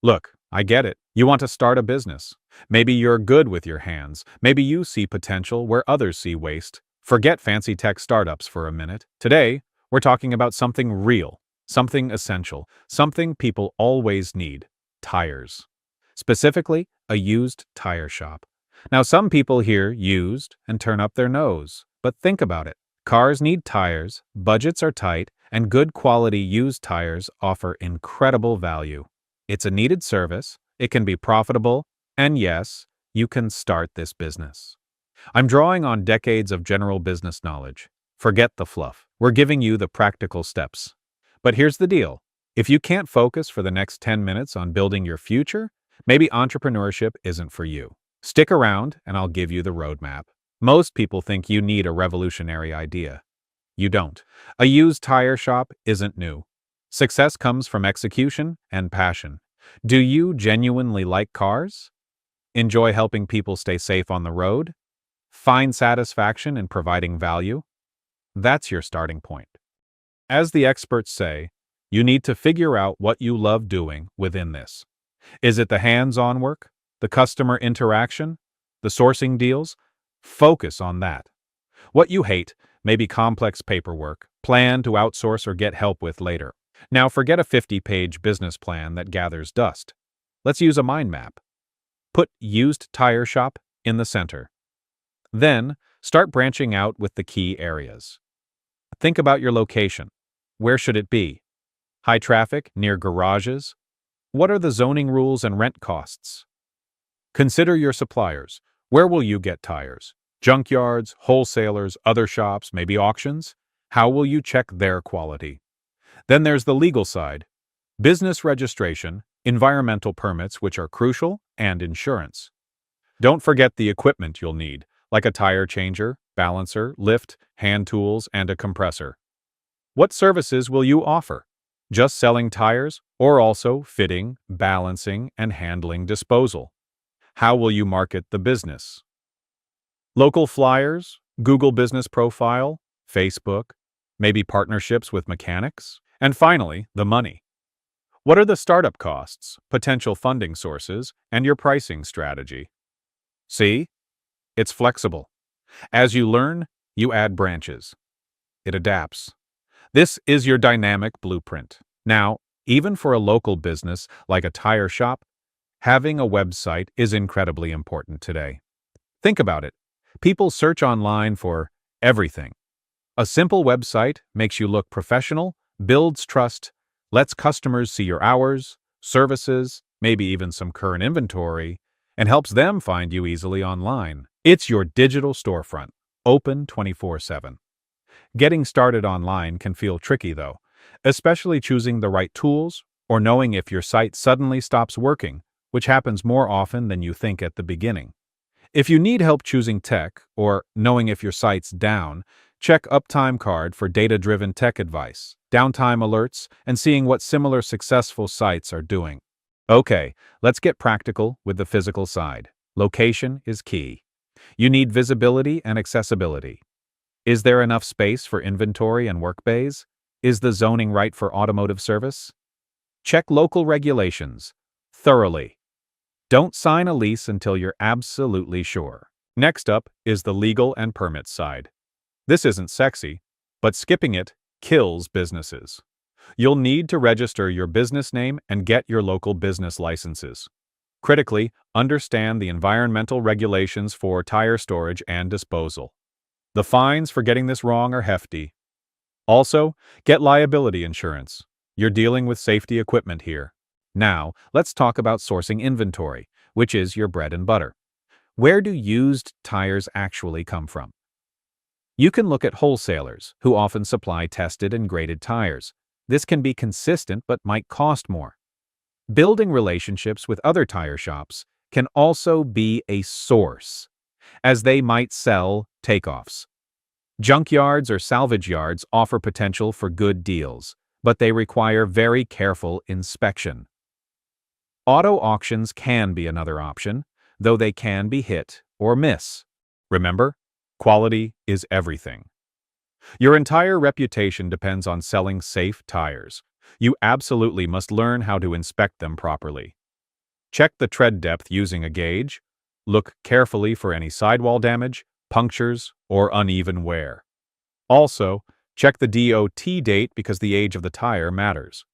Look, I get it. You want to start a business. Maybe you're good with your hands. Maybe you see potential where others see waste. Forget fancy tech startups for a minute. Today, we're talking about something real, something essential, something people always need: tires. Specifically, a used tire shop. Now, some people hear used and turn up their nose, but think about it. Cars need tires, budgets are tight, and good quality used tires offer incredible value. It's a needed service, it can be profitable, and yes, you can start this business. I'm drawing on decades of general business knowledge. Forget the fluff. We're giving you the practical steps. But here's the deal. If you can't focus for the next 10 minutes on building your future, maybe entrepreneurship isn't for you. Stick around and I'll give you the roadmap. Most people think you need a revolutionary idea. You don't. A used tire shop isn't new. Success comes from execution and passion. Do you genuinely like cars? Enjoy helping people stay safe on the road? Find satisfaction in providing value? That's your starting point. As the experts say, you need to figure out what you love doing within this. Is it the hands-on work, the customer interaction, the sourcing deals? Focus on that. What you hate may be complex paperwork, plan to outsource or get help with later. Now forget a 50-page business plan that gathers dust. Let's use a mind map. Put used tire shop in the center. Then, start branching out with the key areas. Think about your location. Where should it be? High traffic, near garages? What are the zoning rules and rent costs? Consider your suppliers. Where will you get tires? Junkyards, wholesalers, other shops, maybe auctions? How will you check their quality? Then there's the legal side. Business registration, environmental permits, which are crucial, and insurance. Don't forget the equipment you'll need, like a tire changer, balancer, lift, hand tools, and a compressor. What services will you offer? Just selling tires, or also fitting, balancing, and handling disposal? How will you market the business? Local flyers, Google Business Profile, Facebook, maybe partnerships with mechanics? And finally, the money. What are the startup costs, potential funding sources, and your pricing strategy? See? It's flexible. As you learn, you add branches. It adapts. This is your dynamic blueprint. Now, even for a local business like a tire shop, having a website is incredibly important today. Think about it. People search online for everything. A simple website makes you look professional, builds trust, lets customers see your hours, services, maybe even some current inventory, and helps them find you easily online. It's your digital storefront, open 24/7. Getting started online can feel tricky though, especially choosing the right tools or knowing if your site suddenly stops working, which happens more often than you think at the beginning. If you need help choosing tech or knowing if your site's down, check Uptime Card for data-driven tech advice, downtime alerts, and seeing what similar successful sites are doing. Okay, let's get practical with the physical side. Location is key. You need visibility and accessibility. Is there enough space for inventory and work bays? Is the zoning right for automotive service? Check local regulations thoroughly. Don't sign a lease until you're absolutely sure. Next up is the legal and permits side. This isn't sexy, but skipping it kills businesses. You'll need to register your business name and get your local business licenses. Critically, understand the environmental regulations for tire storage and disposal. The fines for getting this wrong are hefty. Also, get liability insurance. You're dealing with safety equipment here. Now, let's talk about sourcing inventory, which is your bread and butter. Where do used tires actually come from? You can look at wholesalers, who often supply tested and graded tires. This can be consistent but might cost more. Building relationships with other tire shops can also be a source, as they might sell takeoffs. Junkyards or salvage yards offer potential for good deals, but they require very careful inspection. Auto auctions can be another option, though they can be hit or miss. Remember, quality is everything. Your entire reputation depends on selling safe tires. You absolutely must learn how to inspect them properly. Check the tread depth using a gauge. Look carefully for any sidewall damage, punctures, or uneven wear. Also, check the DOT date because the age of the tire matters.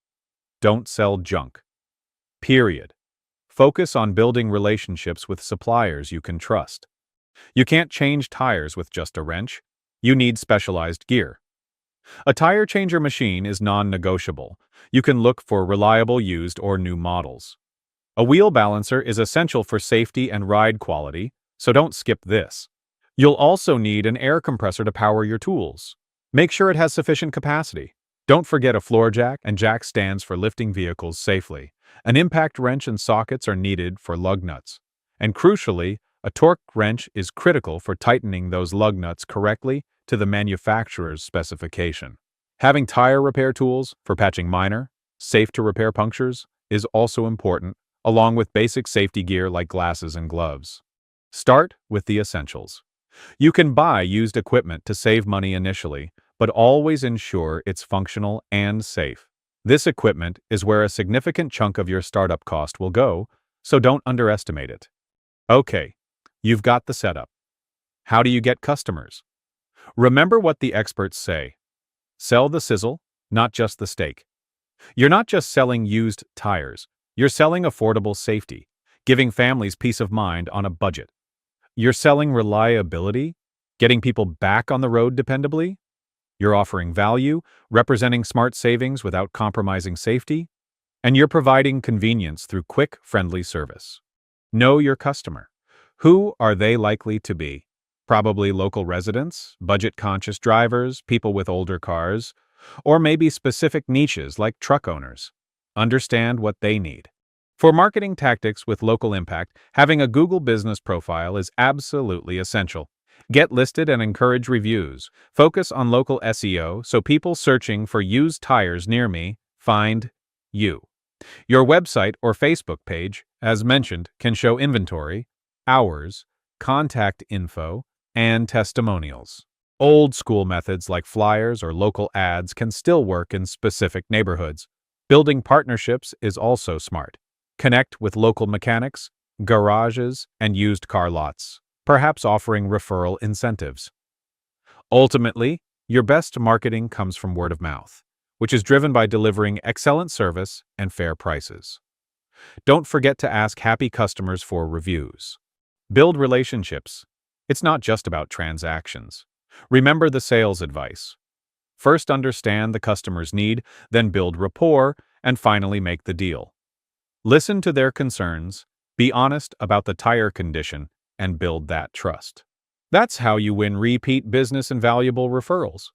Don't sell junk. Period. Focus on building relationships with suppliers you can trust. You can't change tires with just a wrench. You need specialized gear. A tire changer machine is non-negotiable. You can look for reliable used or new models. A wheel balancer is essential for safety and ride quality, so don't skip this. You'll also need an air compressor to power your tools. Make sure it has sufficient capacity. Don't forget a floor jack and jack stands for lifting vehicles safely. An impact wrench and sockets are needed for lug nuts. And crucially, a torque wrench is critical for tightening those lug nuts correctly to the manufacturer's specification. Having tire repair tools for patching minor, safe-to-repair punctures is also important, along with basic safety gear like glasses and gloves. Start with the essentials. You can buy used equipment to save money initially, but always ensure it's functional and safe. This equipment is where a significant chunk of your startup cost will go, so don't underestimate it. Okay, you've got the setup. How do you get customers? Remember what the experts say. Sell the sizzle, not just the steak. You're not just selling used tires. You're selling affordable safety, giving families peace of mind on a budget. You're selling reliability, getting people back on the road dependably. You're offering value, representing smart savings without compromising safety. And you're providing convenience through quick, friendly service. Know your customer. Who are they likely to be? Probably local residents, budget-conscious drivers, people with older cars, or maybe specific niches like truck owners. Understand what they need. For marketing tactics with local impact, having a Google business profile is absolutely essential. Get listed and encourage reviews. Focus on local SEO so people searching for used tires near me find you. Your website or Facebook page, as mentioned, can show inventory, hours, contact info, and testimonials. Old school methods like flyers or local ads can still work in specific neighborhoods. Building partnerships is also smart. Connect with local mechanics, garages, and used car lots, perhaps offering referral incentives. Ultimately, your best marketing comes from word of mouth, which is driven by delivering excellent service and fair prices. Don't forget to ask happy customers for reviews. Build relationships. It's not just about transactions. Remember the sales advice. First understand the customer's need, then build rapport, and finally make the deal. Listen to their concerns, be honest about the tire condition, and build that trust. That's how you win repeat business and valuable referrals.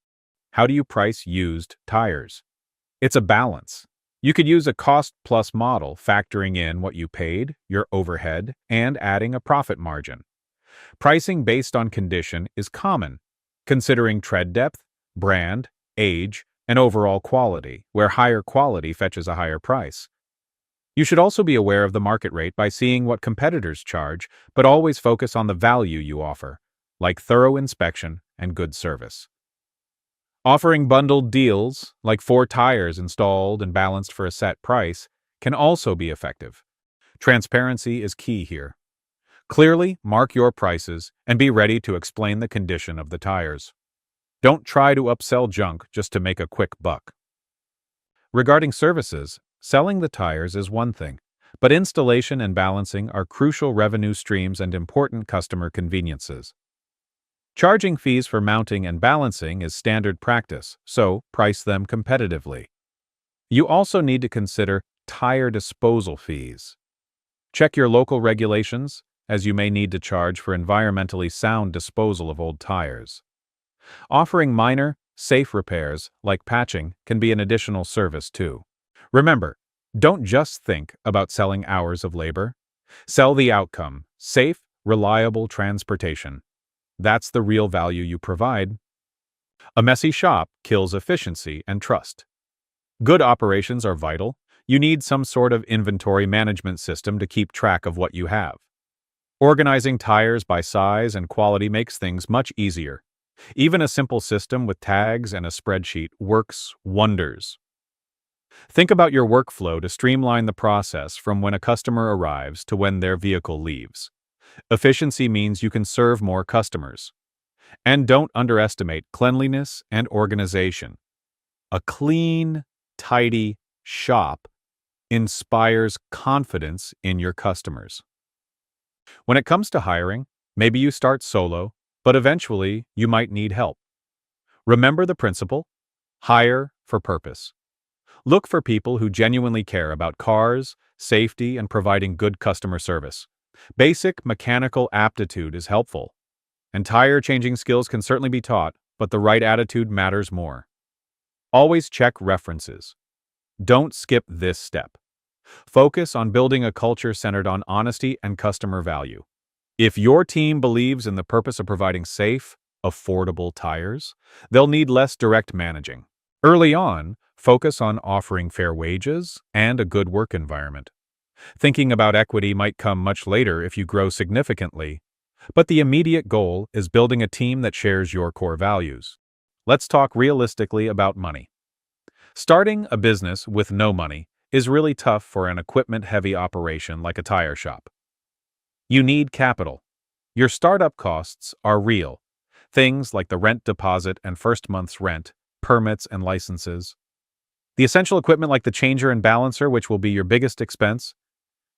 How do you price used tires? It's a balance. You could use a cost-plus model, factoring in what you paid, your overhead, and adding a profit margin. Pricing based on condition is common, considering tread depth, brand, age, and overall quality, where higher quality fetches a higher price. You should also be aware of the market rate by seeing what competitors charge, but always focus on the value you offer, like thorough inspection and good service. Offering bundled deals, like 4 tires installed and balanced for a set price, can also be effective. Transparency is key here. Clearly mark your prices and be ready to explain the condition of the tires. Don't try to upsell junk just to make a quick buck. Regarding services, selling the tires is one thing, but installation and balancing are crucial revenue streams and important customer conveniences. Charging fees for mounting and balancing is standard practice, so price them competitively. You also need to consider tire disposal fees. Check your local regulations, as you may need to charge for environmentally sound disposal of old tires. Offering minor, safe repairs, like patching, can be an additional service too. Remember, don't just think about selling hours of labor. Sell the outcome: safe, reliable transportation. That's the real value you provide. A messy shop kills efficiency and trust. Good operations are vital. You need some sort of inventory management system to keep track of what you have. Organizing tires by size and quality makes things much easier. Even a simple system with tags and a spreadsheet works wonders. Think about your workflow to streamline the process from when a customer arrives to when their vehicle leaves. Efficiency means you can serve more customers. And don't underestimate cleanliness and organization. A clean, tidy shop inspires confidence in your customers. When it comes to hiring, maybe you start solo, but eventually you might need help. Remember the principle: hire for purpose. Look for people who genuinely care about cars, safety, and providing good customer service. Basic mechanical aptitude is helpful, and tire changing skills can certainly be taught, but the right attitude matters more. Always check references. Don't skip this step. Focus on building a culture centered on honesty and customer value. If your team believes in the purpose of providing safe, affordable tires, they'll need less direct managing. Early on, focus on offering fair wages and a good work environment. Thinking about equity might come much later if you grow significantly, but the immediate goal is building a team that shares your core values. Let's talk realistically about money. Starting a business with no money is really tough for an equipment-heavy operation like a tire shop. You need capital. Your startup costs are real. Things like the rent deposit and first month's rent, permits and licenses. The essential equipment like the changer and balancer, which will be your biggest expense.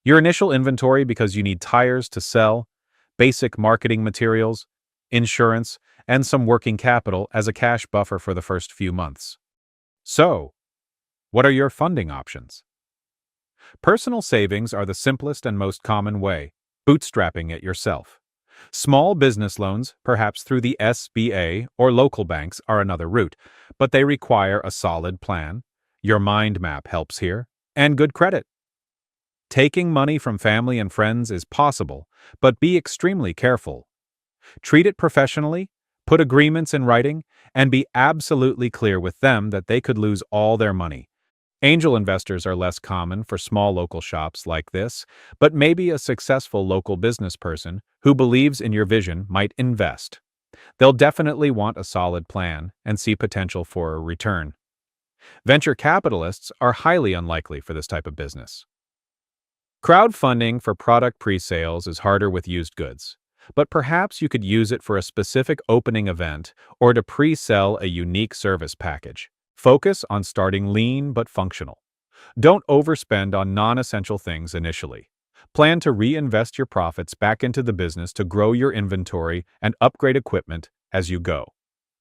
Your initial inventory because you need tires to sell, basic marketing materials, insurance, and some working capital as a cash buffer for the first few months. So, what are your funding options? Personal savings are the simplest and most common way, bootstrapping it yourself. Small business loans, perhaps through the SBA or local banks, are another route, but they require a solid plan. Your mind map helps here, and good credit. Taking money from family and friends is possible, but be extremely careful. Treat it professionally, put agreements in writing, and be absolutely clear with them that they could lose all their money. Angel investors are less common for small local shops like this, but maybe a successful local business person who believes in your vision might invest. They'll definitely want a solid plan and see potential for a return. Venture capitalists are highly unlikely for this type of business. Crowdfunding for product pre-sales is harder with used goods, but perhaps you could use it for a specific opening event or to pre-sell a unique service package. Focus on starting lean but functional. Don't overspend on non-essential things initially. Plan to reinvest your profits back into the business to grow your inventory and upgrade equipment as you go.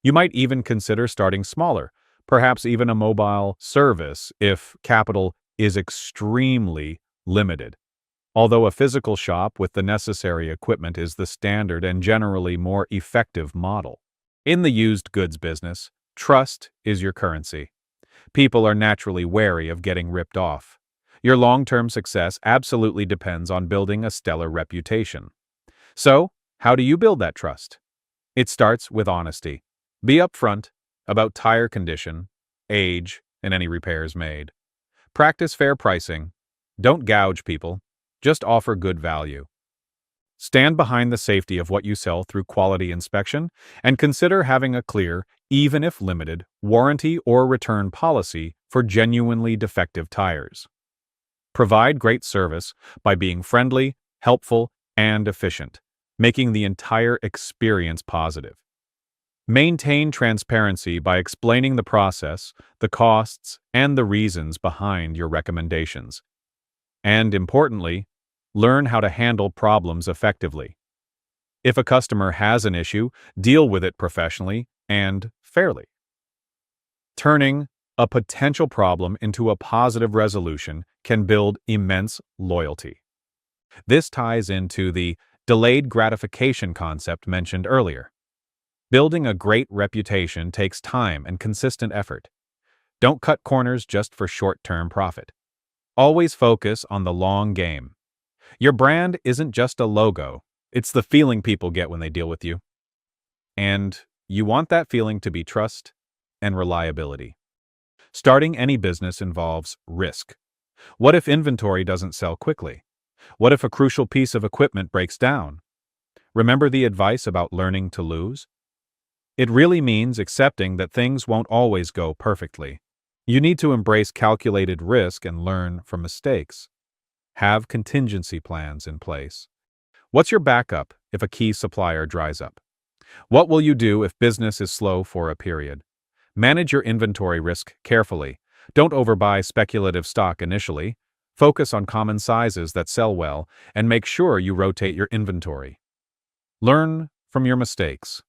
You might even consider starting smaller, perhaps even a mobile service if capital is extremely limited. Although a physical shop with the necessary equipment is the standard and generally more effective model. In the used goods business, trust is your currency. People are naturally wary of getting ripped off. Your long-term success absolutely depends on building a stellar reputation. So, how do you build that trust? It starts with honesty. Be upfront about tire condition, age, and any repairs made. Practice fair pricing. Don't gouge people. Just offer good value. Stand behind the safety of what you sell through quality inspection, and consider having a clear, even if limited, warranty or return policy for genuinely defective tires. Provide great service by being friendly, helpful, and efficient, making the entire experience positive. Maintain transparency by explaining the process, the costs, and the reasons behind your recommendations. And importantly, learn how to handle problems effectively. If a customer has an issue, deal with it professionally and fairly. Turning a potential problem into a positive resolution can build immense loyalty. This ties into the delayed gratification concept mentioned earlier. Building a great reputation takes time and consistent effort. Don't cut corners just for short-term profit. Always focus on the long game. Your brand isn't just a logo, it's the feeling people get when they deal with you. And you want that feeling to be trust and reliability. Starting any business involves risk. What if inventory doesn't sell quickly? What if a crucial piece of equipment breaks down? Remember the advice about learning to lose? It really means accepting that things won't always go perfectly. You need to embrace calculated risk and learn from mistakes. Have contingency plans in place. What's your backup if a key supplier dries up? What will you do if business is slow for a period? Manage your inventory risk carefully. Don't overbuy speculative stock initially. Focus on common sizes that sell well and make sure you rotate your inventory. Learn from your mistakes.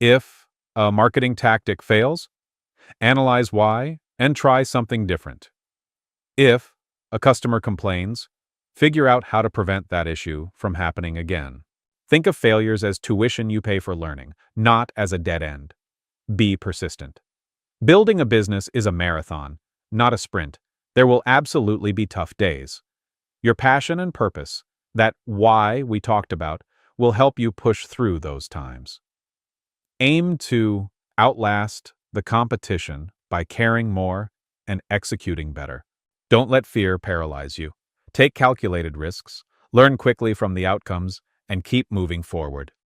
If a marketing tactic fails, analyze why and try something different. If a customer complains, figure out how to prevent that issue from happening again. Think of failures as tuition you pay for learning, not as a dead end. Be persistent. Building a business is a marathon, not a sprint. There will absolutely be tough days. Your passion and purpose, that why we talked about, will help you push through those times. Aim to outlast the competition by caring more and executing better. Don't let fear paralyze you. Take calculated risks, learn quickly from the outcomes, and keep moving forward.